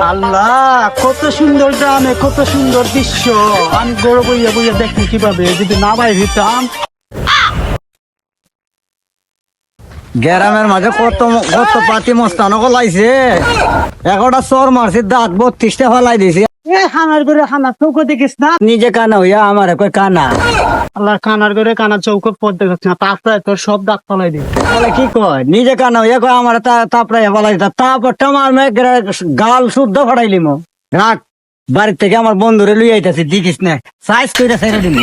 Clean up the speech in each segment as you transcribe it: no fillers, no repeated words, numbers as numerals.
আল্লাহ, কত সুন্দর গ্রামে, কত সুন্দর দৃশ্য। আমি গড়ে বইয়া বইয়া দেখি কিভাবে, যদি না বাইর হইতাম। গ্রামের মাঝে কত কত পাতি মস্তানো গলাইছে, একটা চর মারছি, দাঁত 32টা ফলাই দিছি। খানার ঘরে খানা চৌকো দেখিস না? নিজে কানা হইয়া আমার কই কানা। আল্লাহ, খানার ঘরে কানা চৌকো পথ দেখিস না? তারপরে তোর সব দাঁত ফলাই দিই। তাহলে কি কয়, নিজে কানা হইয়া কয় আমার তারপরে ফলাই দিতা, তারপরটা আমার গাল শুদ্ধ ফাটাইলি মো। রাখ, বাড়ির থেকে আমার বন্ধুরে লুই আইতাছি, দেখিস না সাইজ কইরা ছেড়ে দিমু।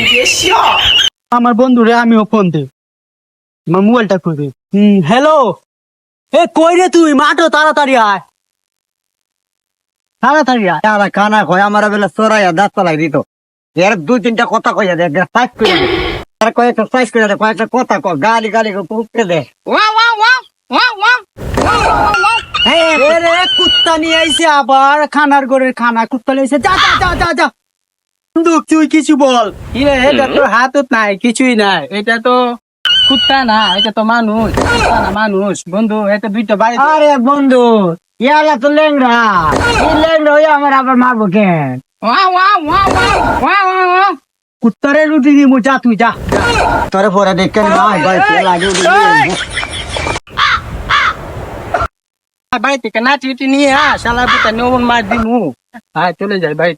আমার বন্ধুরে আমিও ফোন দিই, আমার মোবাইলটা খুঁজে। হ্যালো, এ কই রে তুই? মাঠো, তাড়াতাড়ি আয়, তাড়াতাড়ি আয়। তারা কানা কয় আমার বেলা চড়াইয়া দাঁত ফলাই দিত। এর 2-3টা কথা কইয়া দে, সাইজ কইরা দে। আর কয়েকটা সাইজ কইরা দে, কয়েকটা কথা কয়, গালি গালি পুকতে দে। এ রে, কুত্তা নিয়ে আইছে আবার, খানার ঘরের খানা কুত্তা নিয়ে যা যা যা যা যা। বন্ধু, তুই কিছু বল। এটা তোর হাতত নাই, কিছুই নাই। এটা তো কুত্তা না, এটা তো মানুষ। কুত্তা না, মানুষ। বন্ধু, এটা দুইটা বাড়ি। আরে বন্ধু, ইয়ালা তো লেংরা, এই লেংরা হইয়া আমার আবার মারবো কেন? কুত্তারে রুটি দিমু, যা তুই যা। তোরে পরে দেখেন না লাগে। বাড়ি থেকে নাটি উটি নিয়ে শালা পুতা নমন মার দিমু। চলে যাই বাড়ি।